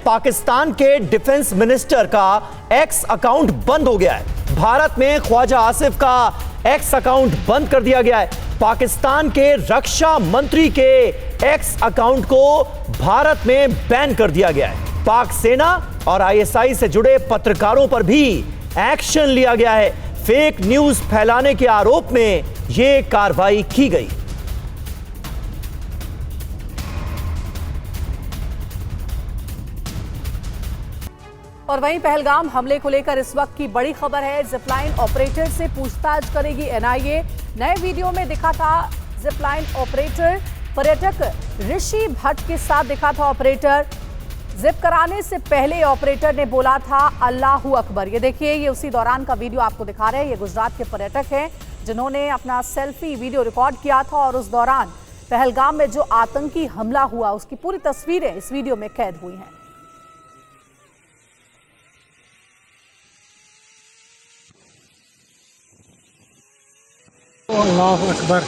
पाकिस्तान के defence minister का x account बंद हो गया है। भारत में ख्वाजा आसिफ का एक्स अकाउंट बंद कर दिया गया है। पाकिस्तान के रक्षा मंत्री के एक्स अकाउंट को भारत में बैन कर दिया गया है। पाक सेना और आईएसआई से जुड़े पत्रकारों पर भी एक्शन लिया गया है। फेक न्यूज फैलाने के आरोप में यह कार्रवाई की गई। और वहीं पहलगाम हमले को लेकर इस वक्त की बड़ी खबर है। जिपलाइन ऑपरेटर से पूछताछ करेगी एनआईए। नए वीडियो में दिखा था जिपलाइन ऑपरेटर, पर्यटक ऋषि भट्ट के साथ दिखा था ऑपरेटर। जिप कराने से पहले ऑपरेटर ने बोला था अल्लाहू अकबर। ये देखिए, ये उसी दौरान का वीडियो आपको दिखा रहे हैं। ये गुजरात के पर्यटक हैं जिन्होंने अपना सेल्फी वीडियो रिकॉर्ड किया था और उस दौरान पहलगाम में जो आतंकी हमला हुआ उसकी पूरी तस्वीरें इस वीडियो में कैद हुई हैं। अल्लाहू अकबर,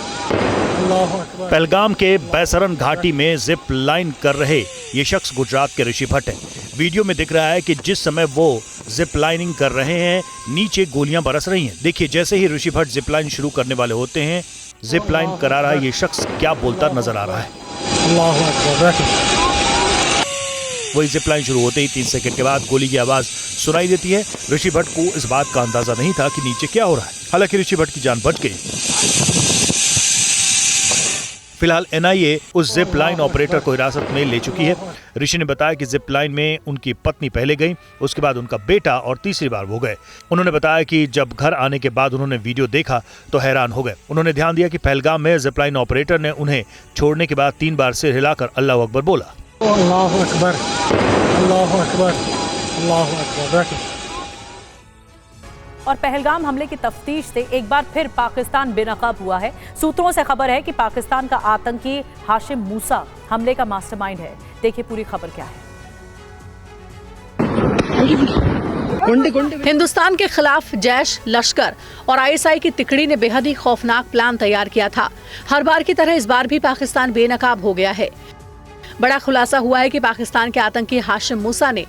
अल्लाहू अकबर। पहलगाम के बैसरन घाटी में जिप लाइन कर रहे ये शख्स गुजरात के ऋषि भट्ट हैं। वीडियो में दिख रहा है कि जिस समय वो जिप लाइनिंग कर रहे हैं नीचे गोलियां बरस रही हैं। देखिए, जैसे ही ऋषि भट्ट जिप लाइन शुरू करने वाले होते हैं, जिप लाइन करा रहा ये शख्स क्या बोलता नजर आ रहा है। अल्लाहू अकबर। वही जिप लाइन शुरू होते ही 3 सेकंड के बाद गोली की आवाज सुनाई देती है। ऋषि भट्ट को इस बात का अंदाजा नहीं था कि नीचे क्या हो रहा है। हालांकि ऋषि भट्ट की जान बच गई। फिलहाल एनआईए उस जिप लाइन ऑपरेटर को हिरासत में ले चुकी है। ऋषि ने बताया कि जिप लाइन में उनकी पत्नी पहले गई, उसके बाद उनका बेटा और तीसरी बार वो गए। उन्होंने बताया कि जब घर आने के बाद उन्होंने वीडियो देखा तो हैरान हो गए। उन्होंने ध्यान दिया कि पहलगाम में जिप लाइन ऑपरेटर ने उन्हें छोड़ने के बाद 3 बार सिर हिलाकर अल्लाहू अकबर बोला। अल्लाहू अकबर, अल्लाहू अकबर, अल्लाहू अकबर। और पहलगाम हमले की तफ्तीश से एक बार फिर पाकिस्तान बेनकाब हुआ है। सूत्रों से खबर है कि पाकिस्तान का आतंकी हाशिम मूसा हमले का मास्टरमाइंड है। देखिए पूरी खबर क्या है। हिंदुस्तान के खिलाफ जैश, लश्कर और आईएसआई की तिकड़ी ने बेहद ही खौफनाक प्लान तैयार किया था। हर बार की तरह इस बार भी पाकिस्तान बेनकाब हो गया है। बड़ा खुलासा हुआ है कि पाकिस्तान के आतंकी हाशिम मूसा ने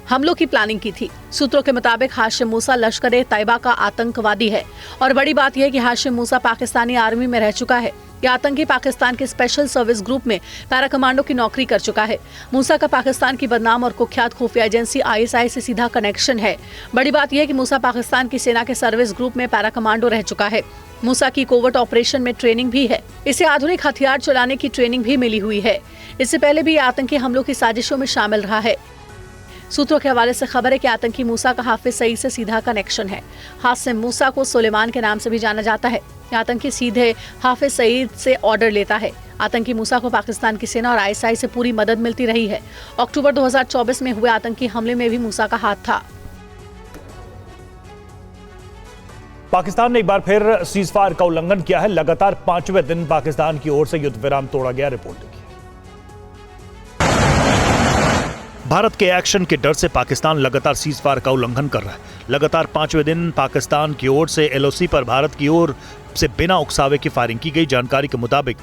हमलों की प्लानिंग की थी। सूत्रों के मुताबिक हाशिम मूसा लश्कर तैयबा का आतंकवादी है और बड़ी बात यह है कि हाशिम मूसा पाकिस्तानी आर्मी में रह चुका है। यह आतंकी पाकिस्तान के स्पेशल सर्विस ग्रुप में पैरा कमांडो की नौकरी कर चुका है। मूसा का पाकिस्तान की बदनाम और कुख्यात खुफिया एजेंसी आईएसआई से सीधा कनेक्शन है। बड़ी बात यह है कि मूसा पाकिस्तान की सेना के सर्विस ग्रुप में पैरा कमांडो रह चुका है। मूसा की कोवर्ट ऑपरेशन में ट्रेनिंग भी है। इसे आधुनिक हथियार चलाने की ट्रेनिंग भी मिली हुई है। इससे पहले भी आतंकी हमलों की साजिशों में शामिल रहा है। सूत्रों के हवाले से खबर है कि आतंकी मूसा का हाफिज सईद से सीधा कनेक्शन है। हाशिम मूसा को सुलेमान के नाम से भी जाना जाता है। आतंकी सीधे हाफिज सईद से ऑर्डर लेता है। आतंकी मूसा को पाकिस्तान की सेना और आईएसआई से पूरी मदद मिलती रही है। अक्टूबर 2024 में हुए आतंकी हमले में भी मूसा का हाथ था। पाकिस्तान ने एक बार फिर सीज फायर का उल्लंघन किया है। लगातार 5वें दिन पाकिस्तान की ओर से युद्ध विराम तोड़ा गया। रिपोर्ट देखिए। भारत के एक्शन के डर से पाकिस्तान लगातार सीज फायर का उल्लंघन कर रहा है। लगातार 5वें दिन पाकिस्तान की ओर से एलओसी पर भारत की ओर से बिना उकसावे की फायरिंग की गई। जानकारी के मुताबिक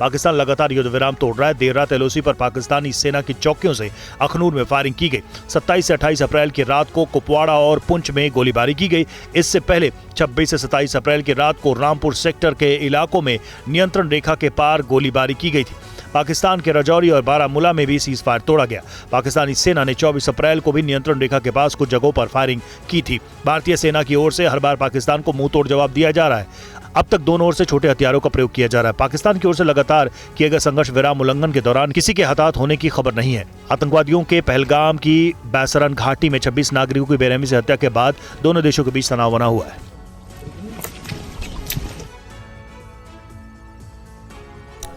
पाकिस्तान लगातार युद्ध विराम तोड़ रहा है। देर रात एलओसी पर पाकिस्तानी सेना की चौकियों से अखनूर में फायरिंग की गई। 27 से 28 अप्रैल की रात को कुपवाड़ा और पुंछ में गोलीबारी की गई। इससे पहले 26 से 27 अप्रैल की रात को रामपुर सेक्टर के इलाकों में नियंत्रण रेखा के पार गोलीबारी की गई थी। पाकिस्तान के राजौरी और बारामूला में भी सीज फायर तोड़ा गया। पाकिस्तानी सेना ने 24 अप्रैल को भी नियंत्रण रेखा के पास कुछ जगहों पर फायरिंग की थी। भारतीय सेना की ओर से हर बार पाकिस्तान को मुंह तोड़ जवाब दिया जा रहा है। अब तक दोनों ओर से छोटे हथियारों का प्रयोग किया जा रहा है। पाकिस्तान की ओर से लगातार किए गए संघर्ष विराम उल्लंघन के दौरान किसी के हताहत होने की खबर नहीं है। आतंकवादियों के पहलगाम की बैसरन घाटी में 26 नागरिकों की बेरहमी से हत्या के बाद दोनों देशों के बीच तनाव बना हुआ है।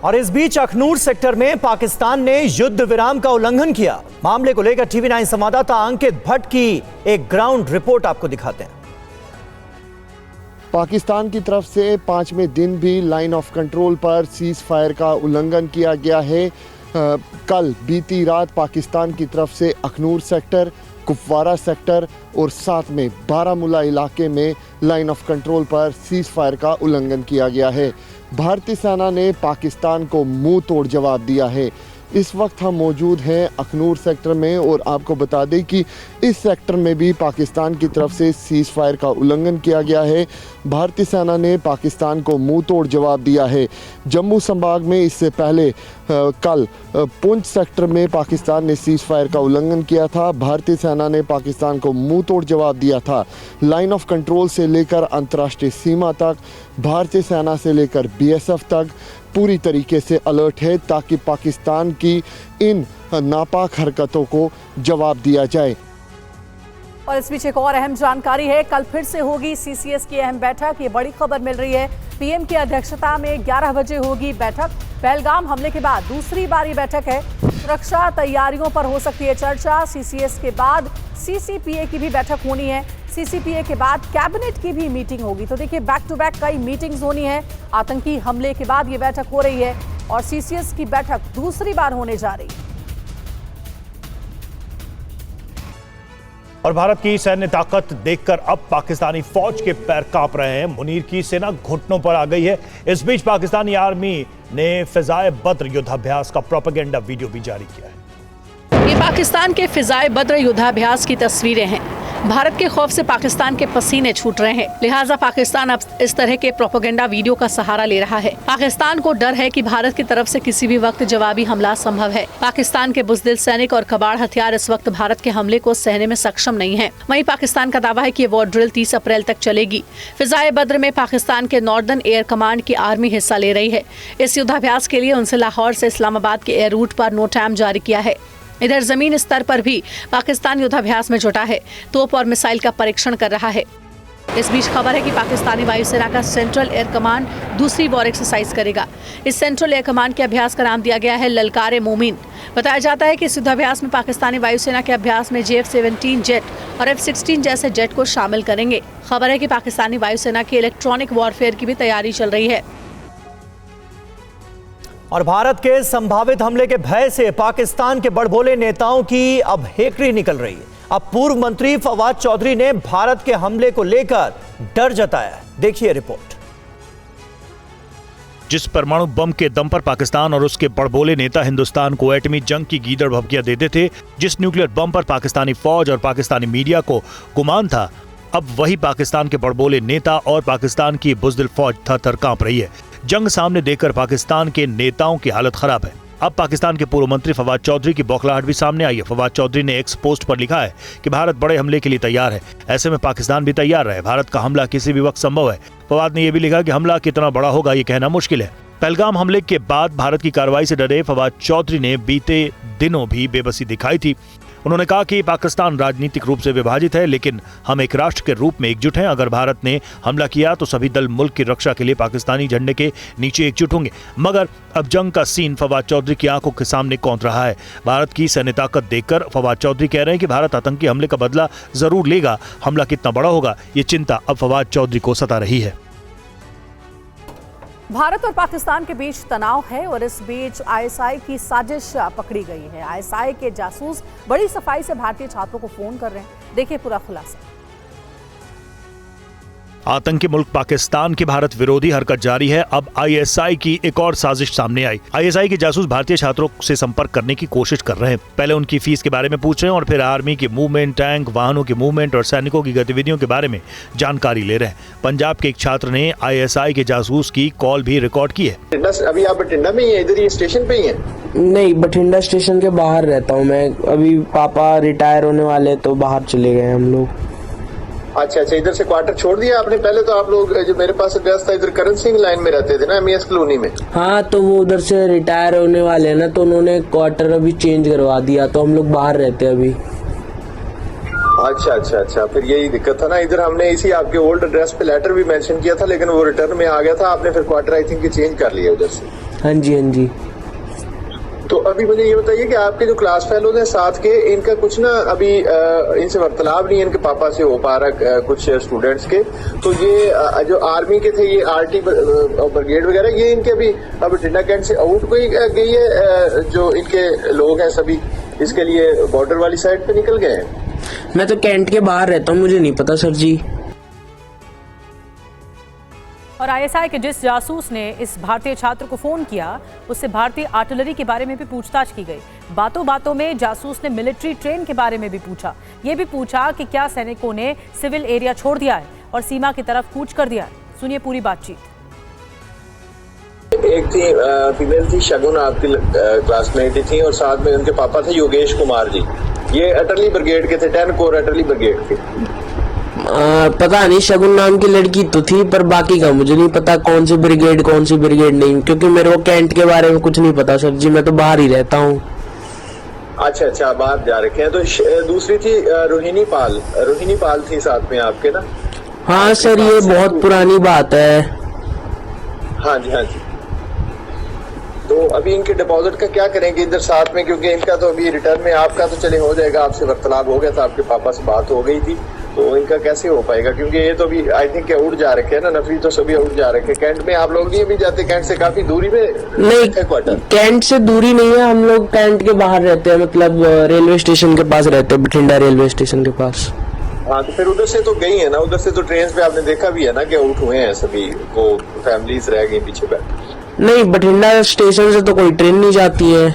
और इस बीच अखनूर सेक्टर में पाकिस्तान ने युद्ध विराम का उल्लंघन किया। मामले को लेकर टीवी 9 संवाददाता अंकित भट्ट की एक ग्राउंड रिपोर्ट आपको दिखाते हैं। पाकिस्तान की तरफ से 5वें दिन भी लाइन ऑफ कंट्रोल पर सीज फायर का उल्लंघन किया गया है। कल बीती रात पाकिस्तान की तरफ से अखनूर सेक्टर, कुपवाड़ा सेक्टर और साथ में बारामूला इलाके में लाइन ऑफ कंट्रोल पर सीज फायर का उल्लंघन किया गया है। भारतीय सेना ने पाकिस्तान को मुंह तोड़ जवाब दिया है। इस वक्त हम मौजूद हैं अखनूर सेक्टर में और आपको बता दें कि इस सेक्टर में भी पाकिस्तान की तरफ से सीज़ फायर का उल्लंघन किया गया है। भारतीय सेना ने पाकिस्तान को मुंह तोड़ जवाब दिया है। जम्मू संभाग में इससे पहले कल पुंछ सेक्टर में पाकिस्तान ने सीज़ फायर का उल्लंघन किया था। भारतीय सेना ने पाकिस्तान को मुंह तोड़ जवाब दिया था। लाइन ऑफ कंट्रोल से लेकर अंतर्राष्ट्रीय सीमा तक, भारतीय सेना से लेकर बीएसएफ तक पूरी तरीके से अलर्ट है ताकि पाकिस्तान की इन नापाक हरकतों को जवाब दिया जाए। और इस बीच एक और अहम जानकारी है, कल फिर से होगी सीसीएस की अहम बैठक। ये बड़ी खबर मिल रही है। पीएम की अध्यक्षता में 11 बजे होगी बैठक। पहलगाम हमले के बाद दूसरी बारी बैठक है। सुरक्षा तैयारियों पर हो सकती है चर्चा। सीसीएस के बाद सीसीपीए की भी बैठक होनी है। सीसीपीए के बाद कैबिनेट की भी मीटिंग होगी। तो देखिए, बैक टू बैक कई मीटिंग्स होनी है। आतंकी हमले के बाद ये बैठक हो रही है और सीसीएस की बैठक दूसरी बार होने जा रही है। और भारत की सैन्य ताकत देखकर अब पाकिस्तानी फौज के पैर कांप रहे हैं। मुनीर की सेना घुटनों पर आ गई है। इस बीच पाकिस्तानी आर्मी ने फिजाए बद्र युद्धाभ्यास का प्रोपेगेंडा वीडियो भी जारी किया है। ये पाकिस्तान के फिजाए बद्र युद्धाभ्यास की तस्वीरें हैं। भारत के खौफ से पाकिस्तान के पसीने छूट रहे हैं, लिहाजा पाकिस्तान अब इस तरह के प्रोपेगेंडा वीडियो का सहारा ले रहा है। पाकिस्तान को डर है कि भारत की तरफ से किसी भी वक्त जवाबी हमला संभव है। पाकिस्तान के बुज़दिल सैनिक और कबाड़ हथियार इस वक्त भारत के हमले को सहने में सक्षम नहीं है। वहीं पाकिस्तान का दावा है कि वॉर ड्रिल 30 अप्रैल तक चलेगी। फिजाए बद्र में पाकिस्तान के नॉर्दर्न एयर कमांड की आर्मी हिस्सा ले रही है। इस युद्धाभ्यास के लिए उनसे लाहौर से इस्लामाबाद के एयर रूट पर नोटैम जारी किया है। इधर जमीन स्तर पर भी पाकिस्तान युद्धाभ्यास में जुटा है, तोप और मिसाइल का परीक्षण कर रहा है। इस बीच खबर है कि पाकिस्तानी वायुसेना का सेंट्रल एयर कमांड दूसरी वॉर एक्सरसाइज करेगा। इस सेंट्रल एयर कमांड के अभ्यास का नाम दिया गया है ललकारे मोमिन। बताया जाता है कि इस युद्धाभ्यास में पाकिस्तानी वायुसेना के अभ्यास में JF-17 जेट और F-16 जैसे जेट को शामिल करेंगे। खबर है कि पाकिस्तानी वायुसेना की इलेक्ट्रॉनिक वॉरफेयर की भी तैयारी चल रही है। और भारत के संभावित हमले के भय से पाकिस्तान के बड़बोले नेताओं की अब हेकड़ी निकल रही है। अब पूर्व मंत्री फवाद चौधरी ने भारत के हमले को लेकर डर जताया है। देखिए रिपोर्ट। जिस परमाणु बम के दम पर पाकिस्तान और उसके बड़बोले नेता हिंदुस्तान को एटमी जंग की गीदड़ भभकियां देते थे, जिस न्यूक्लियर बम पर पाकिस्तानी फौज और पाकिस्तानी मीडिया को गुमान था, अब वही पाकिस्तान के बड़बोले नेता और पाकिस्तान की बुज़दिल फौज थर-थर कांप रही है। जंग सामने देखकर पाकिस्तान के नेताओं की हालत खराब है। अब पाकिस्तान के पूर्व मंत्री फवाद चौधरी की बौखलाहट भी सामने आई है। फवाद चौधरी ने एक्स पोस्ट पर लिखा है कि भारत बड़े हमले के लिए तैयार है, ऐसे में पाकिस्तान भी तैयार रहे। भारत का हमला किसी भी वक्त संभव है। फवाद ने यह भी लिखा कि हमला कितना बड़ा होगा ये कहना मुश्किल है। पहलगाम हमले के बाद भारत की कार्रवाई से डरे फवाद चौधरी ने बीते दिनों भी बेबसी दिखाई थी। उन्होंने कहा कि पाकिस्तान राजनीतिक रूप से विभाजित है, लेकिन हम एक राष्ट्र के रूप में एकजुट हैं। अगर भारत ने हमला किया तो सभी दल मुल्क की रक्षा के लिए पाकिस्तानी झंडे के नीचे एकजुट होंगे। मगर अब जंग का सीन फवाद चौधरी की आंखों के सामने कौंध रहा है। भारत की सैन्य ताकत देखकर फवाद चौधरी कह रहे हैं कि भारत आतंकी हमले का बदला जरूर लेगा। हमला कितना बड़ा होगा ये चिंता अब फवाद चौधरी को सता रही है। भारत और पाकिस्तान के बीच तनाव है और इस बीच आईएसआई की साजिश पकड़ी गई है। आईएसआई के जासूस बड़ी सफाई से भारतीय छात्रों को फोन कर रहे हैं। देखिए पूरा खुलासा। आतंकी मुल्क पाकिस्तान की भारत विरोधी हरकत जारी है। अब आईएसआई की एक और साजिश सामने आई। आईएसआई के जासूस भारतीय छात्रों से संपर्क करने की कोशिश कर रहे हैं। पहले उनकी फीस के बारे में पूछ रहे हैं और फिर आर्मी की मूवमेंट, टैंक, वाहनों की मूवमेंट और सैनिकों की गतिविधियों के बारे में जानकारी ले रहे हैं। पंजाब के एक छात्र ने आईएसआई के जासूस की कॉल भी रिकॉर्ड की है। अभी आप बठिंडा में ही है, इधर ही स्टेशन पे ही है? नहीं, बठिंडा स्टेशन के बाहर रहता हूँ मैं। अभी पापा रिटायर होने वाले तो बाहर चले गए हम लोग। अच्छा, इधर से क्वार्टर छोड़ दिया आपने? पहले तो आप लोग जो मेरे पास एड्रेस था इधर करण सिंह लाइन में रहते थे ना, एमईएस कॉलोनी में। हाँ, तो वो उधर से रिटायर होने वाले हैं ना, तो उन्होंने क्वार्टर अभी चेंज करवा दिया, तो हम लोग बाहर रहते हैं अभी। अच्छा, फिर यही दिक्कत था ना। इधर हमने इसी आपके ओल्ड एड्रेस पे लेटर भी मेंशन किया था, लेकिन वो रिटर्न में आ गया था। आपने फिर क्वार्टर आई थिंक चेंज कर लिया उधर से। हाँ जी। तो अभी मुझे ये बताइए कि आपके जो क्लास फेलोज हैं साथ के, इनका कुछ ना अभी इनसे वार्तालाप नहीं है इनके पापा से हो पा रहा कुछ स्टूडेंट्स के। तो ये जो आर्मी के थे, ये आरटी ब्रिगेड वगैरह, ये इनके अभी अब बठिंडा कैंट से आउट कोई गई है? जो इनके लोग हैं सभी इसके लिए बॉर्डर वाली साइड पे निकल गए हैं? मैं तो कैंट के बाहर रहता हूँ, मुझे नहीं पता सर जी। और आईएसआई के जिस जासूस ने इस भारतीय छात्र को फोन किया उससे भारतीय आर्टिलरी के बारे में भी पूछताछ की गई। बातों बातों में जासूस ने मिलिट्री ट्रेन के बारे में भी पूछा। ये भी पूछा कि क्या सैनिकों ने सिविल एरिया छोड़ दिया है और सीमा की तरफ कूच कर दिया है। सुनिए पूरी बातचीत। एक थी फीमेल थी शगुन, आपकी क्लासमेट थी, और साथ में उनके पापा थे योगेश कुमार जी। ये अटली ब्रिगेड के थे, 10 कोर अटली ब्रिगेड के। पता नहीं, शगुन नाम की लड़की तो थी, पर बाकी का मुझे नहीं पता कौन सी ब्रिगेड नहीं, क्योंकि मेरे को कैंट के बारे में कुछ नहीं पता सर जी, मैं तो बाहर ही रहता हूँ। अच्छा, बाहर जा रखे हैं। तो दूसरी थी रोहिणी पाल थी साथ में आपके ना? हाँ सर, ये बहुत पुरानी बात है। हाँ जी। तो अभी इनके डिपॉजिट का क्या करेंगे इधर साथ में, क्योंकि इनका तो अभी रिटर्न में आपका तो चले हो जाएगा, आपसे वार्तालाप हो गया था, आपके पापा से बात हो गई थी, तो इनका कैसे हो पाएगा? क्योंकि ये तो अभी आई थिंक उड़ जा रखे हैं ना, नफरी तो सभी उड़ जा रखे हैं। कैंट में आप लोग नहीं अभी जाते? कैंट से काफी दूरी में नहीं, क्वार्टर कैंट से दूरी नहीं है, हम लोग कैंट के बाहर रहते हैं, मतलब रेलवे स्टेशन के पास रहते हैं, बठिंडा रेलवे स्टेशन के पास। हाँ, तो फिर उधर से तो गई है ना, उधर से तो ट्रेन पे आपने देखा भी है ना कि आउट हुए हैं सभी को, फैमिलीज रह गई पीछे बैठ। नहीं, बठिंडा स्टेशन से तो कोई ट्रेन नहीं जाती है।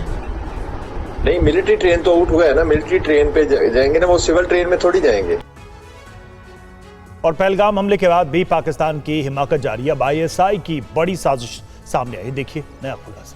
नहीं, मिलिट्री ट्रेन तो आउट हुआ है ना, मिलिट्री ट्रेन पे जाएंगे ना, वो सिविल ट्रेन में थोड़ी जाएंगे। और पहलगाम हमले के बाद भी पाकिस्तान की हिमाकत जारी है। अब आईएसआई की बड़ी साजिश सामने आई, देखिए नया खुलासा।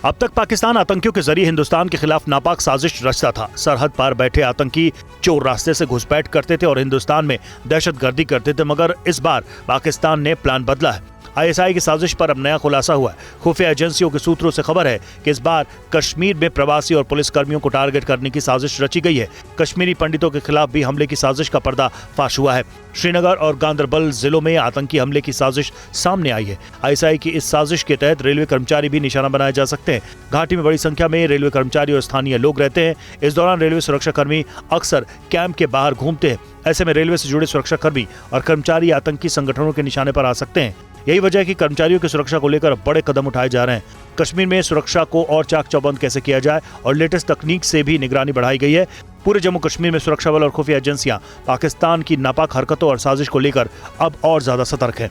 अब तक पाकिस्तान आतंकियों के जरिए हिंदुस्तान के खिलाफ नापाक साजिश रचता था। सरहद पार बैठे आतंकी चोर रास्ते से घुसपैठ करते थे और हिंदुस्तान में दहशतगर्दी करते थे, मगर इस बार पाकिस्तान ने प्लान बदला है। आईएसआई की साजिश पर अब नया खुलासा हुआ है। खुफिया एजेंसियों के सूत्रों से खबर है कि इस बार कश्मीर में प्रवासी और पुलिस कर्मियों को टारगेट करने की साजिश रची गई है। कश्मीरी पंडितों के खिलाफ भी हमले की साजिश का पर्दाफाश हुआ है। श्रीनगर और गांदरबल जिलों में आतंकी हमले की साजिश सामने आई है। आईएसआई की इस साजिश के तहत रेलवे कर्मचारी भी निशाना बनाए जा सकते हैं। घाटी में बड़ी संख्या में रेलवे कर्मचारी और स्थानीय लोग रहते हैं। इस दौरान रेलवे सुरक्षा कर्मी अक्सर कैंप के बाहर घूमते हैं। ऐसे में रेलवे से जुड़े सुरक्षा कर्मी और कर्मचारी आतंकी संगठनों के निशाने पर आ सकते हैं। यही वजह है कि कर्मचारियों की सुरक्षा को लेकर बड़े कदम उठाए जा रहे हैं। कश्मीर में सुरक्षा को और चाक चौबंद कैसे किया जाए और लेटेस्ट तकनीक से भी निगरानी बढ़ाई गई है। पूरे जम्मू कश्मीर में सुरक्षा बल और खुफिया एजेंसियां पाकिस्तान की नापाक हरकतों और साजिश को लेकर अब और ज्यादा सतर्क हैं।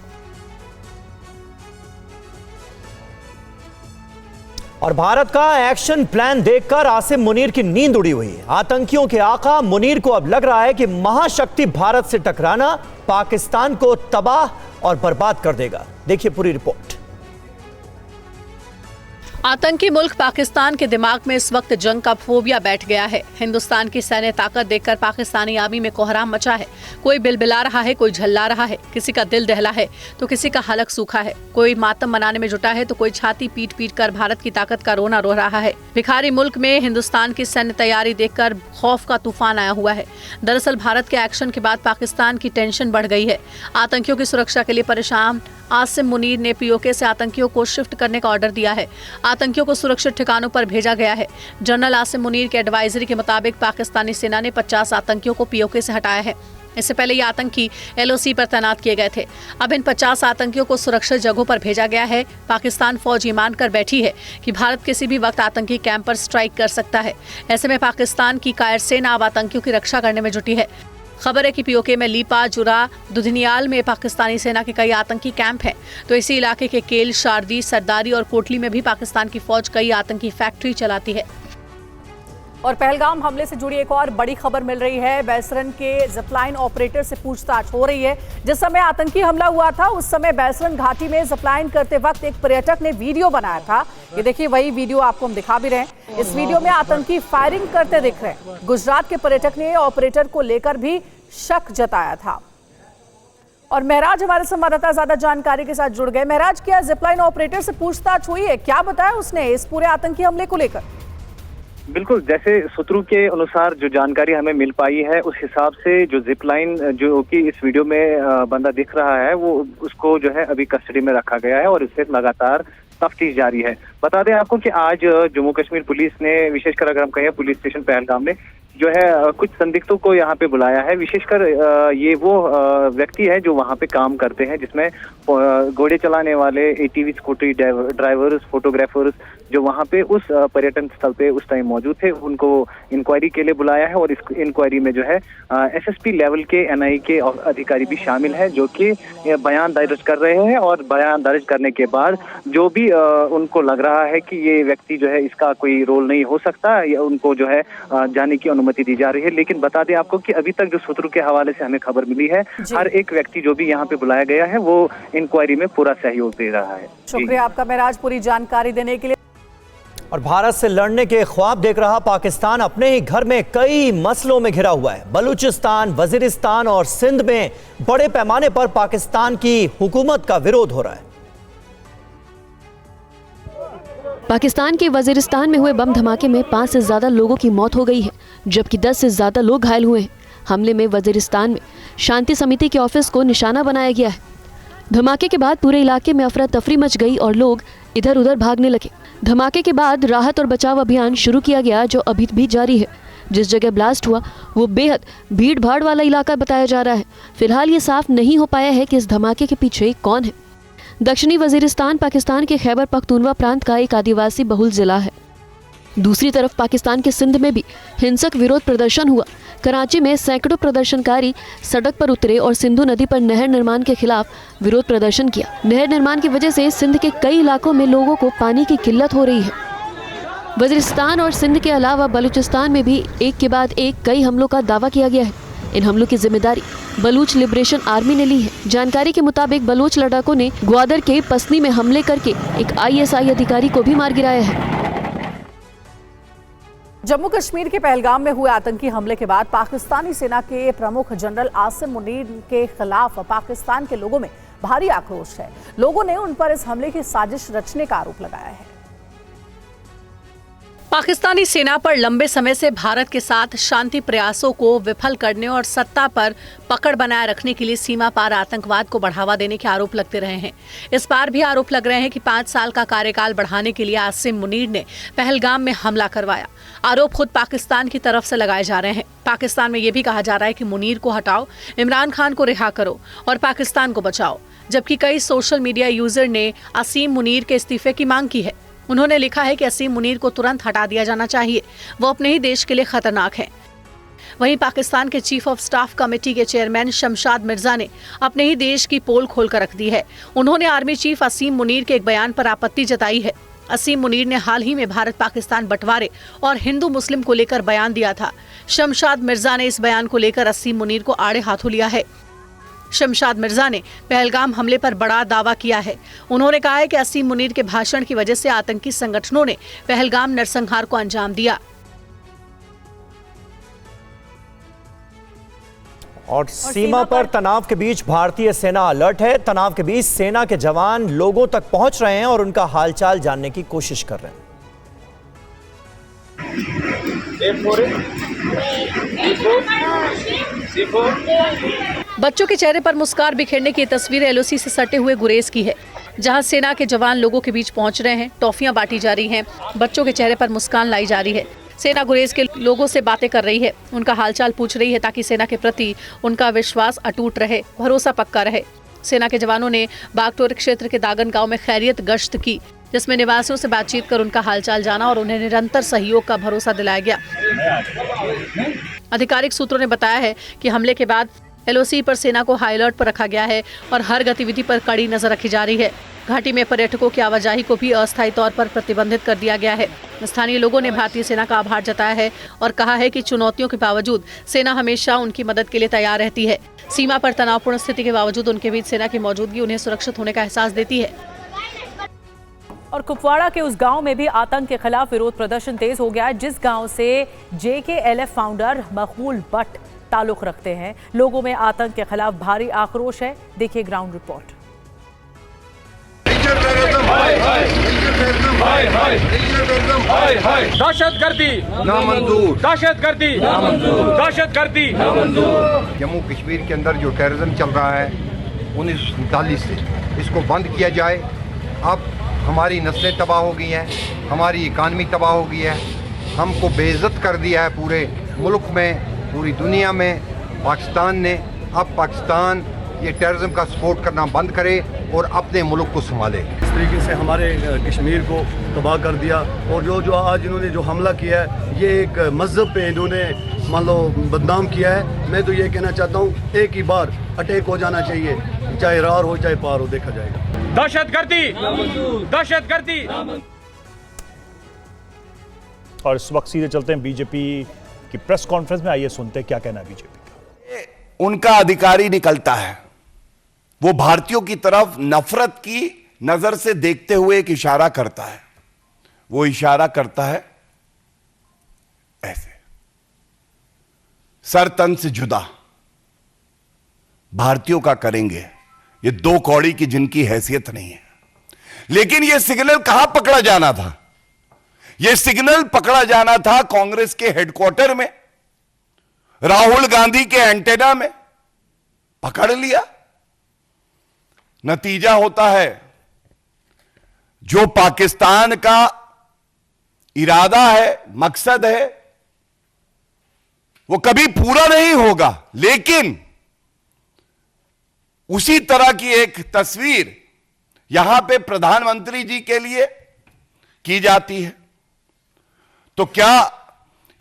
और भारत का एक्शन प्लान देखकर आसिम मुनीर की नींद उड़ी हुई है। आतंकियों के आका मुनीर को अब लग रहा है कि महाशक्ति भारत से टकराना पाकिस्तान को तबाह और बर्बाद कर देगा। देखिए पूरी रिपोर्ट। आतंकी मुल्क पाकिस्तान के दिमाग में इस वक्त जंग का फोबिया बैठ गया है। हिंदुस्तान की सैन्य ताकत देखकर पाकिस्तानी आर्मी में कोहराम मचा है। कोई बिलबिला रहा है, कोई झल्ला रहा है, किसी का दिल दहला है तो किसी का हलक सूखा है, कोई मातम मनाने में जुटा है तो कोई छाती पीट पीट कर भारत की ताकत का रोना रो रहा है। भिखारी मुल्क में हिंदुस्तान की सैन्य तैयारी देखकर खौफ का तूफान आया हुआ है। दरअसल भारत के एक्शन के बाद पाकिस्तान की टेंशन बढ़ गई है। आतंकियों की सुरक्षा के लिए परेशान आसिम मुनीर ने पीओके से आतंकियों को शिफ्ट करने का ऑर्डर दिया है। आतंकियों को सुरक्षित ठिकानों पर भेजा गया है। जनरल आसिम मुनीर के एडवाइजरी के मुताबिक पाकिस्तानी सेना ने 50 आतंकियों को पीओके से हटाया है। इससे पहले ये आतंकी एलओसी पर तैनात किए गए थे। अब इन 50 आतंकियों को सुरक्षित जगहों पर भेजा गया है। पाकिस्तान फौज ये मानकर बैठी है कि भारत किसी भी वक्त आतंकी कैंप पर स्ट्राइक कर सकता है। ऐसे में पाकिस्तान की कायर सेना अब आतंकियों की रक्षा करने में जुटी है। खबर है कि पीओके में लीपा, जुरा, दुधनियाल में पाकिस्तानी सेना के कई आतंकी कैंप हैं। तो इसी इलाके के केल, शारदी, सरदारी और कोटली में भी पाकिस्तान की फौज कई आतंकी फैक्ट्री चलाती है। और पहलगाम हमले से जुड़ी एक और बड़ी खबर मिल रही है। बैसरन के जिपलाइन ऑपरेटर से पूछताछ हो रही है। जिस समय आतंकी हमला हुआ था उस समय बैसरन घाटी में जिपलाइन करते वक्त एक पर्यटक ने वीडियो बनाया था। ये देखिए वही वीडियो आपको हम दिखा भी रहे हैं। इस वीडियो में आतंकी फायरिंग करते दिख रहे हैं। गुजरात के पर्यटक ने ऑपरेटर को लेकर भी शक जताया था। और महराज हमारे संवाददाता ज्यादा जानकारी के साथ जुड़ गए। महराज, क्या जिपलाइन ऑपरेटर से पूछताछ हुई है? क्या बताया उसने इस पूरे आतंकी हमले को लेकर? बिल्कुल, जैसे सूत्रों के अनुसार जो जानकारी हमें मिल पाई है उस हिसाब से जो जिपलाइन जो कि इस वीडियो में बंदा दिख रहा है वो उसको जो है अभी कस्टडी में रखा गया है और इससे लगातार तफ्तीश जारी है। बता दें आपको कि आज जम्मू कश्मीर पुलिस ने, विशेषकर अगर हम कहें पुलिस स्टेशन पहलगाम में, जो है कुछ संदिग्धों को यहाँ पे बुलाया है। विशेषकर ये वो व्यक्ति है जो वहाँ पे काम करते हैं, जिसमें घोड़े चलाने वाले, एटीवी स्कूटी ड्राइवर्स, फोटोग्राफर्स जो वहाँ पे उस पर्यटन स्थल पे उस टाइम मौजूद थे, उनको इंक्वायरी के लिए बुलाया है। और इस इंक्वायरी में जो है एसएसपी लेवल के एनआई के अधिकारी भी शामिल है, जो कि बयान दर्ज कर रहे हैं। और बयान दर्ज करने के बाद जो भी उनको लग रहा है कि ये व्यक्ति जो है इसका कोई रोल नहीं हो सकता, या उनको जो है जाने की अनुमति दी जा रही है। लेकिन बता दें आपको कि अभी तक जो सूत्रों के हवाले से हमें खबर मिली है, हर एक व्यक्ति जो भी यहाँ पे बुलाया गया है वो इंक्वायरी में पूरा सहयोग दे रहा है। शुक्रिया आपका महराज पूरी जानकारी देने के लिए। और भारत से लड़ने के ख्वाब देख रहा पाकिस्तान अपने ही घर में कई मसलों में घिरा हुआ है। बलूचिस्तान, वजीरिस्तान और सिंध में बड़े पैमाने पर पाकिस्तान की हुकूमत का विरोध हो रहा है। पाकिस्तान के वजीरिस्तान में हुए बम धमाके में 5 से ज्यादा लोगों की मौत हो गई है, जबकि 10 से ज्यादा लोग घायल हुए हैं। हमले में वजीरिस्तान में शांति समिति के ऑफिस को निशाना बनाया गया है। धमाके के बाद पूरे इलाके में अफरा तफरी मच गई और लोग इधर उधर भागने लगे। धमाके के बाद राहत और बचाव अभियान शुरू किया गया, जो अभी भी जारी है। जिस जगह ब्लास्ट हुआ वो बेहद भीड़ भाड़ वाला इलाका बताया जा रहा है। फिलहाल ये साफ नहीं हो पाया है कि इस धमाके के पीछे कौन है। दक्षिणी वजीरिस्तान पाकिस्तान के खैबर पख्तूनवा प्रांत का एक आदिवासी बहुल जिला है। दूसरी तरफ पाकिस्तान के सिंध में भी हिंसक विरोध प्रदर्शन हुआ। कराची में सैकड़ों प्रदर्शनकारी सड़क पर उतरे और सिंधु नदी पर नहर निर्माण के खिलाफ विरोध प्रदर्शन किया। नहर निर्माण की वजह से सिंध के कई इलाकों में लोगों को पानी की किल्लत हो रही है। वजीरिस्तान और सिंध के अलावा बलूचिस्तान में भी एक के बाद एक कई हमलों का दावा किया गया है। इन हमलों की जिम्मेदारी बलूच लिबरेशन आर्मी ने ली है। जानकारी के मुताबिक बलूच लड़ाकों ने ग्वादर के पसनी में हमले करके एक आईएसआई अधिकारी को भी मार गिराया है। जम्मू कश्मीर के पहलगाम में हुए आतंकी हमले के बाद पाकिस्तानी सेना के प्रमुख जनरल आसिम मुनीर के खिलाफ पाकिस्तान के लोगों में भारी आक्रोश है। लोगों ने उन पर इस हमले की साजिश रचने का आरोप लगाया है। पाकिस्तानी सेना पर लंबे समय से भारत के साथ शांति प्रयासों को विफल करने और सत्ता पर पकड़ बनाए रखने के लिए सीमा पार आतंकवाद को बढ़ावा देने के आरोप लगते रहे हैं। इस बार भी आरोप लग रहे हैं कि 5 साल का कार्यकाल बढ़ाने के लिए आसिम मुनीर ने पहलगाम में हमला करवाया। आरोप खुद पाकिस्तान की तरफ से लगाए जा रहे हैं। पाकिस्तान में यह भी कहा जा रहा है कि मुनीर को हटाओ, इमरान खान को रिहा करो और पाकिस्तान को बचाओ। जबकि कई सोशल मीडिया यूजर ने असीम मुनीर के इस्तीफे की मांग की है। उन्होंने लिखा है कि असीम मुनीर को तुरंत हटा दिया जाना चाहिए, वो अपने ही देश के लिए खतरनाक है। वहीं पाकिस्तान के चीफ ऑफ स्टाफ कमेटी के चेयरमैन शमशाद मिर्जा ने अपने ही देश की पोल खोलकर रख दी है। उन्होंने आर्मी चीफ असीम मुनीर के एक बयान पर आपत्ति जताई है। असीम मुनीर ने हाल ही में भारत पाकिस्तान बंटवारे और हिंदू मुस्लिम को लेकर बयान दिया था। शमशाद मिर्जा ने इस बयान को लेकर असीम मुनीर को आड़े हाथों लिया है। शमशाद मिर्जा ने पहलगाम हमले पर बड़ा दावा किया है। उन्होंने कहा है कि असीम मुनीर के भाषण की वजह से आतंकी संगठनों ने पहलगाम नरसंहार को अंजाम दिया। और सीमा पर तनाव के बीच भारतीय सेना अलर्ट है। तनाव के बीच सेना के जवान लोगों तक पहुंच रहे हैं और उनका हालचाल जानने की कोशिश कर रहे हैं। बच्चों के चेहरे पर मुस्कान बिखेरने की तस्वीर एलओसी से सटे हुए गुरेज की है, जहां सेना के जवान लोगों के बीच पहुंच रहे हैं, टॉफियां बांटी जा रही हैं, बच्चों के चेहरे पर मुस्कान लाई जा रही है। सेना गुरेज के लोगों से बातें कर रही है, उनका हालचाल पूछ रही है ताकि सेना के प्रति उनका विश्वास अटूट रहे, भरोसा पक्का रहे। सेना के जवानों ने बागटोर क्षेत्र के दागन गांव में खैरियत गश्त की, जिसमें निवासियों से बातचीत कर उनका हालचाल जाना और उन्हें निरंतर सहयोग का भरोसा दिलाया गया। आधिकारिक सूत्रों ने बताया है कि हमले के बाद एलओसी पर सेना को हाई अलर्ट पर रखा गया है और हर गतिविधि पर कड़ी नजर रखी जा रही है। घाटी में पर्यटकों की आवाजाही को भी अस्थायी तौर पर प्रतिबंधित कर दिया गया है। स्थानीय लोगों ने भारतीय सेना का आभार जताया है और कहा है कि चुनौतियों के बावजूद सेना हमेशा उनकी मदद के लिए तैयार रहती है। सीमा पर तनावपूर्ण स्थिति के बावजूद उनके बीच सेना की मौजूदगी उन्हें सुरक्षित होने का एहसास देती है। और कुपवाड़ा के उस गांव में भी आतंक के खिलाफ विरोध प्रदर्शन तेज हो गया है, जिस गांव से JKLF फाउंडर मकबूल भट्ट ताल्लुक रखते हैं। लोगों में आतंक के खिलाफ भारी आक्रोश है। देखिए ग्राउंड रिपोर्ट। दहशतगर्दी नामंजूर, दहशतगर्दी नामंजूर, दहशतगर्दी नामंजूर। जम्मू कश्मीर के अंदर जो टेररिज्म चल रहा है 1947 से, इसको बंद किया जाए। अब हमारी नस्लें तबाह हो गई हैं, हमारी इकानमी तबाह हो गई है, हमको बेइज्जत कर दिया है पूरे मुल्क में, पूरी दुनिया में पाकिस्तान ने। अब पाकिस्तान ये टेररिज्म का सपोर्ट करना बंद करे और अपने मुल्क को संभाले। इस तरीके से हमारे कश्मीर को तबाह कर दिया, और जो आज इन्होंने जो हमला किया है ये एक मज़हब पे इन्होंने मान लो बदनाम किया है। मैं तो ये कहना चाहता हूँ एक ही बार अटैक हो जाना चाहिए, चाहे रार हो चाहे पार हो, देखा जाएगा। दहशतगर्दी, दहशतगर्दी। और इस वक्त सीधे चलते हैं बीजेपी की प्रेस कॉन्फ्रेंस में। आइए सुनते हैं क्या कहना है बीजेपी का। उनका अधिकारी निकलता है, वो भारतीयों की तरफ नफरत की नजर से देखते हुए एक इशारा करता है। वो इशारा करता है ऐसे, सर तन से जुदा भारतीयों का करेंगे। ये दो कौड़ी की जिनकी हैसियत नहीं है। लेकिन यह सिग्नल कहां पकड़ा जाना था? यह सिग्नल पकड़ा जाना था कांग्रेस के हेडक्वार्टर में, राहुल गांधी के एंटेना में। पकड़ लिया। नतीजा होता है जो पाकिस्तान का इरादा है, मकसद है, वो कभी पूरा नहीं होगा। लेकिन उसी तरह की एक तस्वीर यहां पे प्रधानमंत्री जी के लिए की जाती है। तो क्या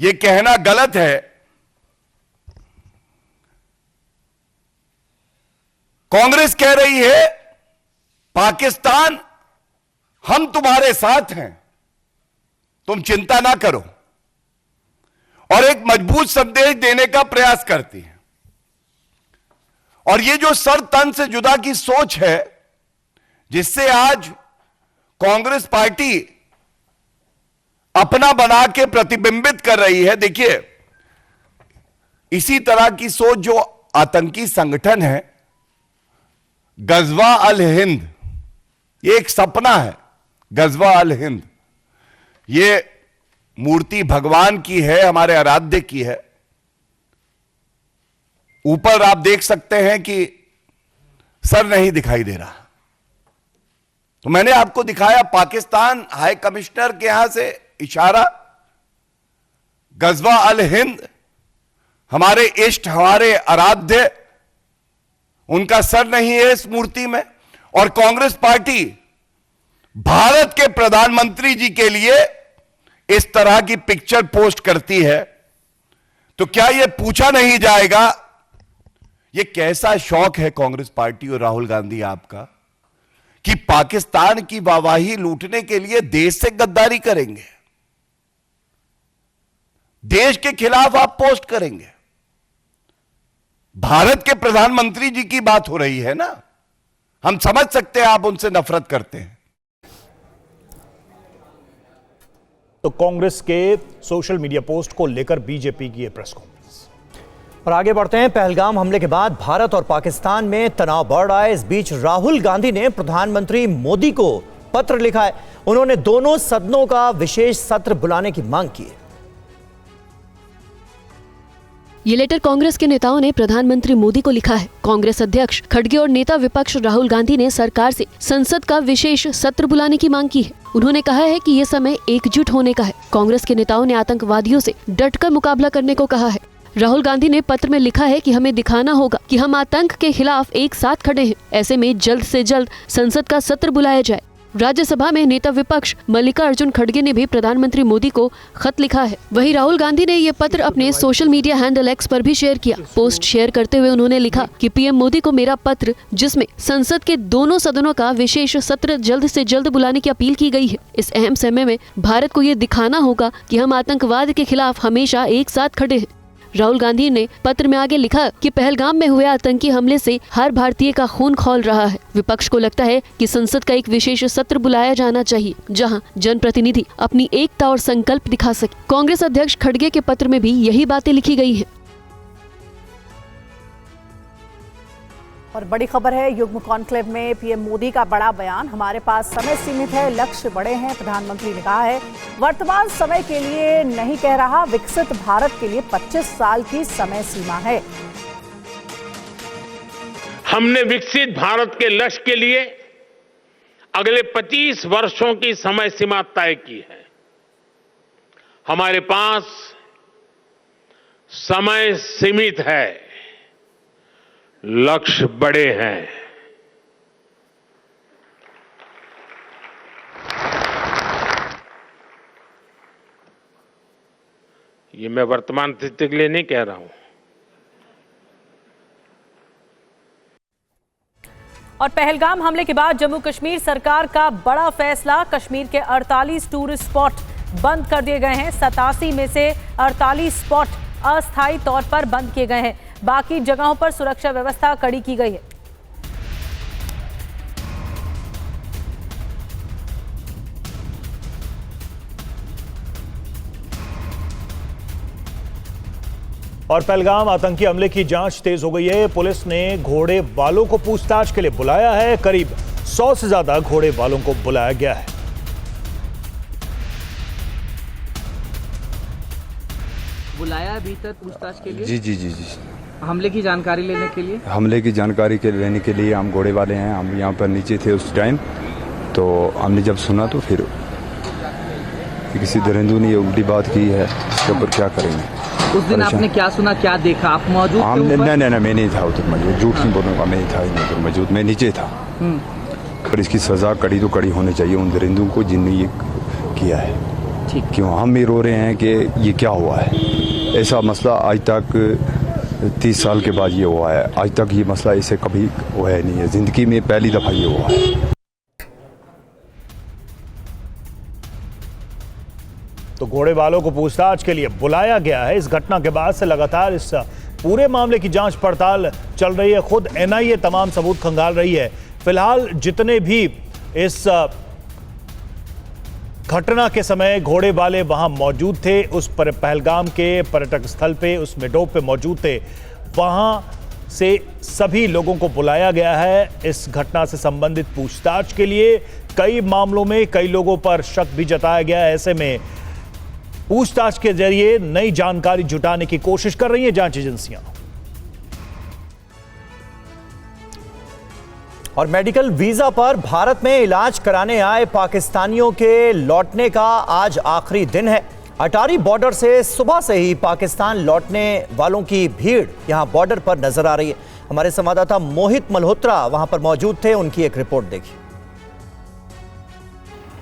यह कहना गलत है? कांग्रेस कह रही है पाकिस्तान हम तुम्हारे साथ हैं, तुम चिंता ना करो, और एक मजबूत संदेश देने का प्रयास करती है। और ये जो सर तन से जुदा की सोच है, जिससे आज कांग्रेस पार्टी अपना बना के प्रतिबिंबित कर रही है। देखिए, इसी तरह की सोच जो आतंकी संगठन है गजवा अल हिंद, ये एक सपना है। गजवा अल हिंद ये मूर्ति भगवान की है, हमारे आराध्य की है। ऊपर आप देख सकते हैं कि सर नहीं दिखाई दे रहा। तो मैंने आपको दिखाया पाकिस्तान हाई कमिश्नर के यहां से इशारा। गजवा अल हिंद हमारे इष्ट, हमारे आराध्य, उनका सर नहीं है इस मूर्ति में। और कांग्रेस पार्टी भारत के प्रधानमंत्री जी के लिए इस तरह की पिक्चर पोस्ट करती है, तो क्या यह पूछा नहीं जाएगा ये कैसा शौक है कांग्रेस पार्टी और राहुल गांधी आपका कि पाकिस्तान की वाहवाही लूटने के लिए देश से गद्दारी करेंगे, देश के खिलाफ आप पोस्ट करेंगे। भारत के प्रधानमंत्री जी की बात हो रही है ना, हम समझ सकते हैं आप उनसे नफरत करते हैं। तो कांग्रेस के सोशल मीडिया पोस्ट को लेकर बीजेपी की प्रेस कॉन्फ्रेंस। और आगे बढ़ते हैं। पहलगाम हमले के बाद भारत और पाकिस्तान में तनाव बढ़ रहा है। इस बीच राहुल गांधी ने प्रधानमंत्री मोदी को पत्र लिखा है। उन्होंने दोनों सदनों का विशेष सत्र बुलाने की मांग की है। ये लेटर कांग्रेस के नेताओं ने प्रधानमंत्री मोदी को लिखा है। कांग्रेस अध्यक्ष खड़गे और नेता विपक्ष राहुल गांधी ने सरकार से संसद का विशेष सत्र बुलाने की मांग की है। उन्होंने कहा है कि ये समय एकजुट होने का है। कांग्रेस के नेताओं ने आतंकवादियों से डटकर मुकाबला करने को कहा है। राहुल गांधी ने पत्र में लिखा है कि हमें दिखाना होगा कि हम आतंक के खिलाफ एक साथ खड़े हैं। ऐसे में जल्द से जल्द संसद का सत्र बुलाया जाए। राज्यसभा में नेता विपक्ष मल्लिकार्जुन खड़गे ने भी प्रधानमंत्री मोदी को खत लिखा है। वहीं राहुल गांधी ने ये पत्र अपने सोशल मीडिया हैंडल एक्स पर भी शेयर किया। पोस्ट शेयर करते हुए उन्होंने लिखा कि पीएम मोदी को मेरा पत्र, जिसमें संसद के दोनों सदनों का विशेष सत्र जल्द से जल्द बुलाने की अपील की गई है। इस अहम समय में भारत को ये दिखाना होगा कि हम आतंकवाद के खिलाफ हमेशा एक साथ खड़े हैं। राहुल गांधी ने पत्र में आगे लिखा कि पहलगाम में हुए आतंकी हमले से हर भारतीय का खून खौल रहा है। विपक्ष को लगता है कि संसद का एक विशेष सत्र बुलाया जाना चाहिए, जहां जनप्रतिनिधि अपनी एकता और संकल्प दिखा सके। कांग्रेस अध्यक्ष खड़गे के पत्र में भी यही बातें लिखी गई हैं। और बड़ी खबर है, युग्म कॉन्क्लेव में पीएम मोदी का बड़ा बयान। हमारे पास समय सीमित है, लक्ष्य बड़े हैं। प्रधानमंत्री ने कहा है वर्तमान समय के लिए नहीं कह रहा, विकसित भारत के लिए 25 साल की समय सीमा है। हमने विकसित भारत के लक्ष्य के लिए अगले 25 वर्षों की समय सीमा तय की है। हमारे पास समय सीमित है, लक्ष्य बड़े हैं। ये मैं वर्तमान स्थिति के लिए नहीं कह रहा हूं। और पहलगाम हमले के बाद जम्मू कश्मीर सरकार का बड़ा फैसला, कश्मीर के 48 टूरिस्ट स्पॉट बंद कर दिए गए हैं। 87 में से 48 स्पॉट अस्थायी तौर पर बंद किए गए हैं। बाकी जगहों पर सुरक्षा व्यवस्था कड़ी की गई है। और पहलगाम आतंकी हमले की जांच तेज हो गई है। पुलिस ने घोड़े वालों को पूछताछ के लिए बुलाया है। करीब 100 से ज्यादा घोड़े वालों को बुलाया गया है। बुलाया अभी तक पूछताछ के लिए? जी जी जी जी। हमले की जानकारी लेने के लिए? हमले की जानकारी लेने के लिए हम घोड़े वाले हैं। हम यहाँ पर नीचे थे उस टाइम, तो हमने जब सुना तो फिर किसी दरिंदू ने ये उल्टी बात की है, इसके ऊपर क्या करेंगे। उस दिन आपने क्या सुना, क्या देखा? आप मौजूद थे? नहीं, मैं नहीं था उधर मौजूद। झूठ नहीं बोलूँगा, मैं नहीं था उधर मौजूद, मैं नीचे था। पर इसकी सजा कड़ी तो कड़ी होनी चाहिए उन दरिंदों को जिनने ये किया है। ठीक। क्यों हम भी रो रहे हैं कि ये क्या हुआ है। ऐसा मसला आज तक 30 साल के बाद ये हुआ है। आज तक ये मसला इसे कभी हुआ नहीं है, जिंदगी में पहली दफा ये हुआ है। तो घोड़े वालों को पूछताछ के लिए बुलाया गया है। इस घटना के बाद से लगातार इस पूरे मामले की जांच पड़ताल चल रही है। खुद एनआईए तमाम सबूत खंगाल रही है। फिलहाल जितने भी इस घटना के समय घोड़े वाले वहां मौजूद थे, उस पर पहलगाम के पर्यटक स्थल पे, उस मेडोव पे मौजूद थे, वहां से सभी लोगों को बुलाया गया है इस घटना से संबंधित पूछताछ के लिए। कई मामलों में कई लोगों पर शक भी जताया गया है। ऐसे में पूछताछ के जरिए नई जानकारी जुटाने की कोशिश कर रही हैं जांच एजेंसियां। और मेडिकल वीजा पर भारत में इलाज कराने आए पाकिस्तानियों के लौटने का आज आखिरी दिन है। अटारी बॉर्डर से सुबह से ही पाकिस्तान लौटने वालों की भीड़ यहां बॉर्डर पर नजर आ रही है। हमारे संवाददाता मोहित मल्होत्रा वहां पर मौजूद थे, उनकी एक रिपोर्ट देखिए।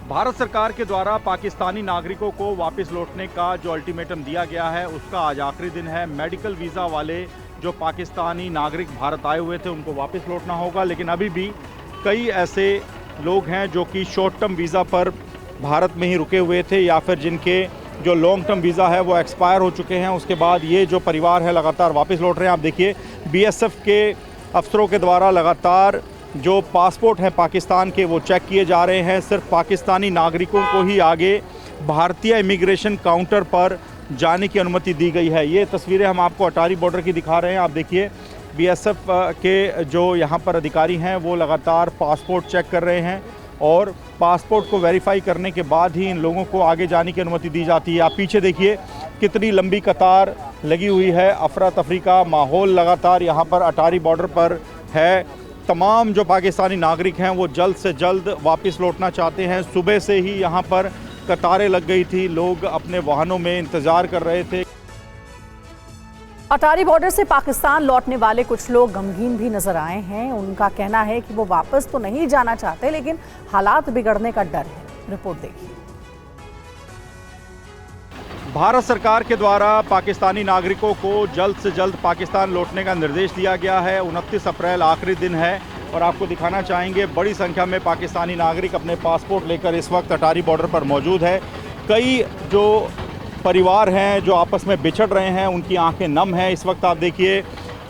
भारत सरकार के द्वारा पाकिस्तानी नागरिकों को वापस लौटने का जो अल्टीमेटम दिया गया है, उसका आज आखिरी दिन है। मेडिकल वीज़ा वाले जो पाकिस्तानी नागरिक भारत आए हुए थे, उनको वापस लौटना होगा। लेकिन अभी भी कई ऐसे लोग हैं जो कि शॉर्ट टर्म वीज़ा पर भारत में ही रुके हुए थे, या फिर जिनके जो लॉन्ग टर्म वीज़ा है वो एक्सपायर हो चुके हैं। उसके बाद ये जो परिवार है लगातार वापस लौट रहे हैं। आप देखिए, बीएसएफ के अफसरों के द्वारा लगातार जो पासपोर्ट हैं पाकिस्तान के, वो चेक किए जा रहे हैं। सिर्फ पाकिस्तानी नागरिकों को ही आगे भारतीय इमिग्रेशन काउंटर पर जाने की अनुमति दी गई है। ये तस्वीरें हम आपको अटारी बॉर्डर की दिखा रहे हैं। आप देखिए, बीएसएफ के जो यहाँ पर अधिकारी हैं वो लगातार पासपोर्ट चेक कर रहे हैं, और पासपोर्ट को वेरीफाई करने के बाद ही इन लोगों को आगे जाने की अनुमति दी जाती है। आप पीछे देखिए कितनी लंबी कतार लगी हुई है। अफरा तफरी का माहौल लगातार यहाँ पर अटारी बॉर्डर पर है। तमाम जो पाकिस्तानी नागरिक हैं वो जल्द से जल्द वापस लौटना चाहते हैं। सुबह से ही यहाँ पर कतारें लग गई थी, लोग अपने वाहनों में इंतजार कर रहे थे। अटारी बॉर्डर से पाकिस्तान लौटने वाले कुछ लोग गमगीन भी नजर आए हैं। उनका कहना है कि वो वापस तो नहीं जाना चाहते, लेकिन हालात बिगड़ने का डर है। रिपोर्ट देखिए। भारत सरकार के द्वारा पाकिस्तानी नागरिकों को जल्द से जल्द पाकिस्तान लौटने का निर्देश दिया गया है। 29 अप्रैल आखिरी दिन है, और आपको दिखाना चाहेंगे बड़ी संख्या में पाकिस्तानी नागरिक अपने पासपोर्ट लेकर इस वक्त अटारी बॉर्डर पर मौजूद है। कई जो परिवार हैं जो आपस में बिछड़ रहे हैं, उनकी आंखें नम हैं इस वक्त। आप देखिए,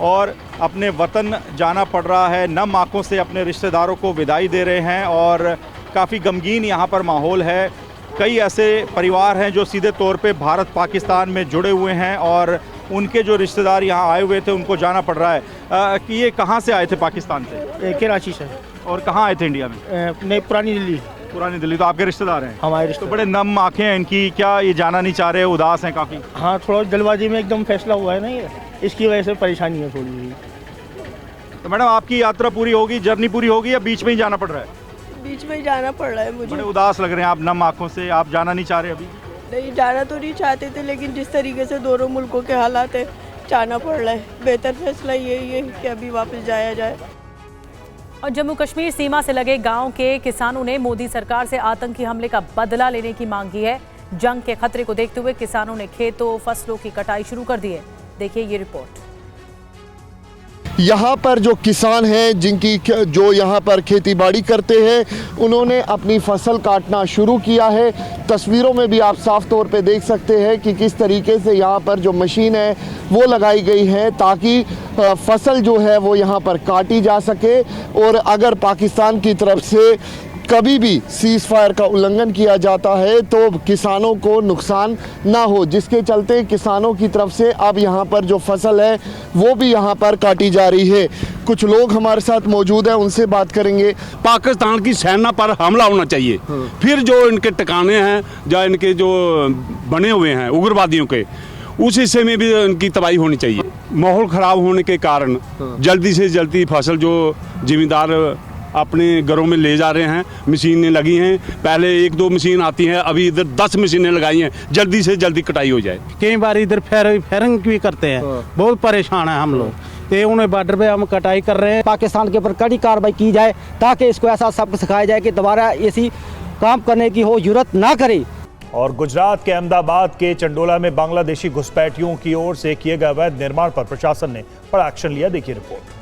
और अपने वतन जाना पड़ रहा है। नम आंखों से अपने रिश्तेदारों को विदाई दे रहे हैं, और काफ़ी गमगीन यहाँ पर माहौल है। कई ऐसे परिवार हैं जो सीधे तौर पे भारत पाकिस्तान में जुड़े हुए हैं, और उनके जो रिश्तेदार यहाँ आए हुए थे उनको जाना पड़ रहा है। कि ये कहाँ से आए थे पाकिस्तान से? कराची से। और कहाँ आए थे इंडिया में? नहीं, पुरानी दिल्ली। पुरानी दिल्ली। तो आपके रिश्तेदार हैं? हमारे रिश्तेदार। तो बड़े नम आँखें हैं इनकी, क्या ये जाना नहीं चाह रहे, उदास हैं काफ़ी? हाँ, थोड़ा जल्दबाजी में एकदम फैसला हुआ है ना ये, इसकी वजह से परेशानी है थोड़ी। तो मैडम, आपकी यात्रा पूरी होगी, जर्नी पूरी होगी, या बीच में ही जाना पड़ रहा है? बीच में ही जाना पड़ रहा है मुझे। बड़े उदास लग रहे हैं आप, नम आंखों से। आप जाना नहीं चाह रहे अभी? नहीं, जाना तो नहीं चाहते थे, लेकिन जिस तरीके से दोनों मुल्कों के हालात है, जाना पड़ रहा है। बेहतर फैसला यही है कि अभी वापस जाया जाए। और जम्मू कश्मीर सीमा से लगे गांव के किसानों ने मोदी सरकार से आतंकी हमले का बदला लेने की मांग की है। जंग के खतरे को देखते हुए किसानों ने खेतों फसलों की कटाई शुरू कर दी है। देखिए ये रिपोर्ट। यहाँ पर जो किसान हैं, जो यहाँ पर खेती बाड़ी करते हैं, उन्होंने अपनी फसल काटना शुरू किया है। तस्वीरों में भी आप साफ तौर पे देख सकते हैं कि किस तरीके से यहाँ पर जो मशीन है वो लगाई गई है ताकि फसल जो है वो यहाँ पर काटी जा सके। और अगर पाकिस्तान की तरफ से कभी भी सीज फायर का उल्लंघन किया जाता है तो किसानों को नुकसान ना हो, जिसके चलते किसानों की तरफ से अब यहाँ पर जो फसल है वो भी यहाँ पर काटी जा रही है। कुछ लोग हमारे साथ मौजूद हैं, उनसे बात करेंगे। पाकिस्तान की सेना पर हमला होना चाहिए, फिर जो इनके ठिकाने हैं, जो इनके जो बने हुए हैं उग्रवादियों के, उस हिस्से में भी इनकी तबाही होनी चाहिए। माहौल ख़राब होने के कारण जल्दी से जल्दी फसल जो जिम्मेदार अपने घरों में ले जा रहे हैं, मशीनें लगी हैं। पहले 1-2 मशीन आती हैं, अभी इधर 10 मशीनें लगाई हैं। जल्दी से जल्दी कटाई हो जाए। कई बार इधर फेरंग भी करते हैं, बहुत परेशान है हम लोग। ये उन्हें बॉर्डर पे हम कटाई कर रहे हैं। पाकिस्तान के ऊपर कड़ी कार्रवाई की जाए ताकि इसको ऐसा सबक सिखाया जाए कि दोबारा ऐसी काम करने की हो जरूरत ना करे। और गुजरात के अहमदाबाद के चंडोला में बांग्लादेशी घुसपैठियों की ओर से किए गए अवैध निर्माण पर प्रशासन ने बड़ा एक्शन लिया। देखिए रिपोर्ट।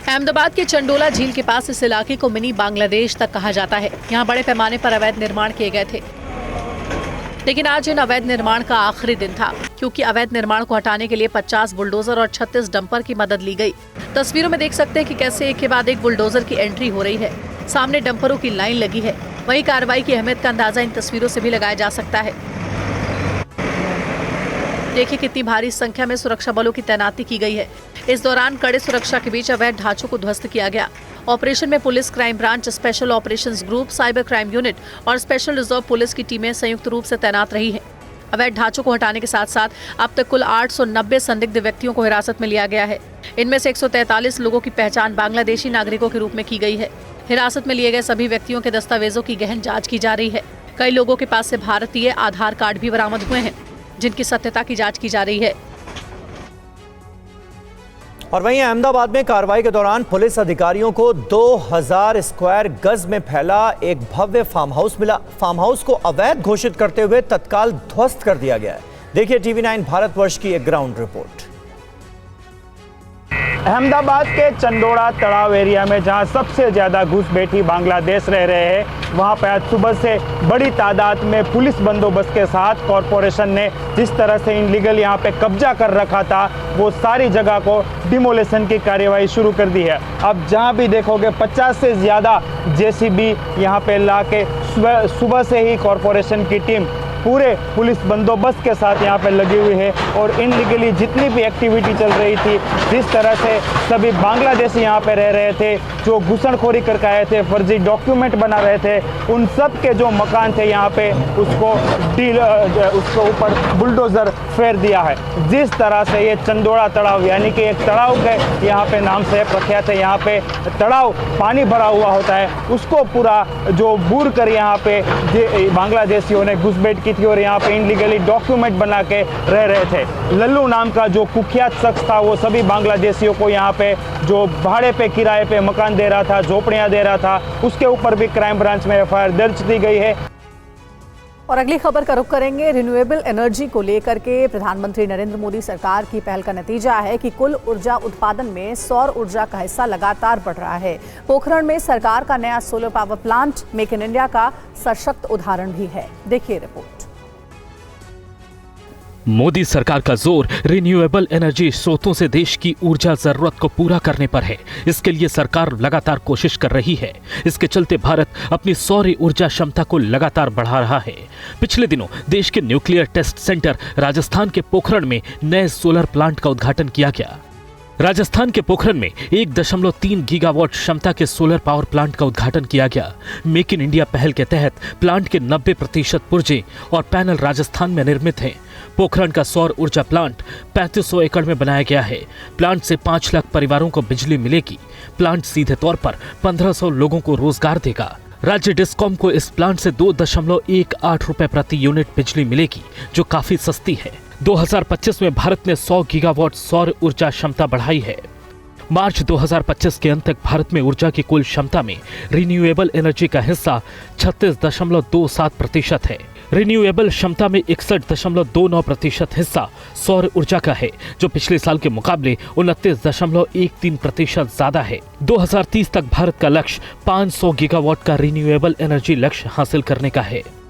अहमदाबाद के चंडोला झील के पास इस इलाके को मिनी बांग्लादेश तक कहा जाता है। यहाँ बड़े पैमाने पर अवैध निर्माण किए गए थे, लेकिन आज इन अवैध निर्माण का आखिरी दिन था, क्योंकि अवैध निर्माण को हटाने के लिए 50 बुलडोजर और 36 डंपर की मदद ली गई। तस्वीरों में देख सकते हैं कि कैसे एक के बाद एक बुलडोजर की एंट्री हो रही है। सामने डंपरों की लाइन लगी है। वहीं कार्रवाई की अहमियत का अंदाजा इन तस्वीरों से भी लगाया जा सकता है। देखिए कितनी भारी संख्या में सुरक्षा बलों की तैनाती की गई है। इस दौरान कड़े सुरक्षा के बीच अवैध ढांचों को ध्वस्त किया गया। ऑपरेशन में police, crime branch, special operations group, cyber crime unit और स्पेशल रिजर्व पुलिस की टीमें संयुक्त रूप से तैनात रही हैं। अवैध ढांचों को हटाने के साथ साथ अब तक कुल 890 संदिग्ध व्यक्तियों को हिरासत में लिया गया है। इनमें से 143 लोगों की पहचान बांग्लादेशी नागरिकों के रूप में की गई है। हिरासत में लिए गए सभी व्यक्तियों के दस्तावेजों की गहन जांच की जा रही है। कई लोगों के पास से भारतीय आधार कार्ड भी बरामद हुए हैं, जिनकी सत्यता की जांच की जा रही है। और वहीं अहमदाबाद में कार्रवाई के दौरान पुलिस अधिकारियों को 2000 स्क्वायर गज में फैला एक भव्य फार्म हाउस मिला। फार्म हाउस को अवैध घोषित करते हुए तत्काल ध्वस्त कर दिया गया है। देखिए TV9 भारतवर्ष की एक ग्राउंड रिपोर्ट। अहमदाबाद के चंडोला तड़ाव एरिया में जहां सबसे ज़्यादा घुसपैठी बांग्लादेश रह रहे हैं, वहां पर आज सुबह से बड़ी तादाद में पुलिस बंदोबस्त के साथ कॉरपोरेशन ने जिस तरह से इनलीगल यहां पे कब्जा कर रखा था, वो सारी जगह को डिमोलेशन की कार्यवाही शुरू कर दी है। अब जहां भी देखोगे 50 से ज़्यादा JCB यहां पे ला के सुबह से ही कॉरपोरेशन की टीम पूरे पुलिस बंदोबस्त के साथ यहाँ पे लगी हुई है। और इनलीगली जितनी भी एक्टिविटी चल रही थी, जिस तरह से सभी बांग्लादेशी यहाँ पे रह रहे थे, जो घुसनखोरी करके आए थे, फर्जी डॉक्यूमेंट बना रहे थे, उन सब के जो मकान थे यहाँ पे उसको ऊपर बुलडोजर फेर दिया है। जिस तरह से ये चंडोला तड़ाव, यानी कि एक तड़ाव के यहाँ पे नाम से प्रख्यात है, यहाँ पे तड़ाव पानी भरा हुआ होता है, उसको पूरा जो बूर कर यहाँ पे बांग्लादेशियों ने घुसपैठ की थी और यहाँ पे इनलीगली डॉक्यूमेंट बना के रह रहे थे। लल्लू नाम का जो कुख्यात शख्स था, वो सभी बांग्लादेशियों को यहाँ पे जो भाड़े पे, किराए पे मकान दे रहा था, झोपड़ियाँ दे रहा था, उसके ऊपर भी क्राइम ब्रांच में FIR दर्ज की गई है। और अगली खबर का रुख करेंगे रिन्यूएबल एनर्जी को लेकर के। प्रधानमंत्री नरेंद्र मोदी सरकार की पहल का नतीजा है कि कुल ऊर्जा उत्पादन में सौर ऊर्जा का हिस्सा लगातार बढ़ रहा है। पोखरण में सरकार का नया solar power plant make in India का सशक्त उदाहरण भी है। देखिए रिपोर्ट। मोदी सरकार का जोर रिन्यूएबल एनर्जी स्रोतों से देश की ऊर्जा जरूरत को पूरा करने पर है। इसके लिए सरकार लगातार कोशिश कर रही है। इसके चलते भारत अपनी सौर ऊर्जा क्षमता को लगातार बढ़ा रहा है। पिछले दिनों देश के न्यूक्लियर टेस्ट सेंटर राजस्थान के पोखरण में नए सोलर प्लांट का उद्घाटन किया गया। राजस्थान के पोखरण में 1.3 गीगावाट क्षमता के सोलर पावर प्लांट का उद्घाटन किया गया। मेक इन इंडिया पहल के तहत प्लांट के 90% पुर्जे और पैनल राजस्थान में निर्मित हैं। पोखरण का सौर ऊर्जा प्लांट 3500 एकड़ में बनाया गया है। प्लांट से 5 लाख परिवारों को बिजली मिलेगी। प्लांट सीधे तौर पर 1500 लोगों को रोजगार देगा। राज्य डिस्कॉम को इस प्लांट से 2.18 रुपए प्रति यूनिट बिजली मिलेगी, जो काफी सस्ती है। 2025 में भारत ने 100 गीगावाट सौर ऊर्जा क्षमता बढ़ाई है। मार्च 2025 के अंत तक भारत में ऊर्जा की कुल क्षमता में रिन्यूएबल एनर्जी का हिस्सा 36.27% है। रिन्यूएबल क्षमता में 61.29% हिस्सा सौर ऊर्जा का है, जो पिछले साल के मुकाबले 29.13% ज्यादा है। 2030 तक भारत का लक्ष्य 500 गीगावाट का रिन्यूएबल एनर्जी लक्ष्य हासिल करने का है।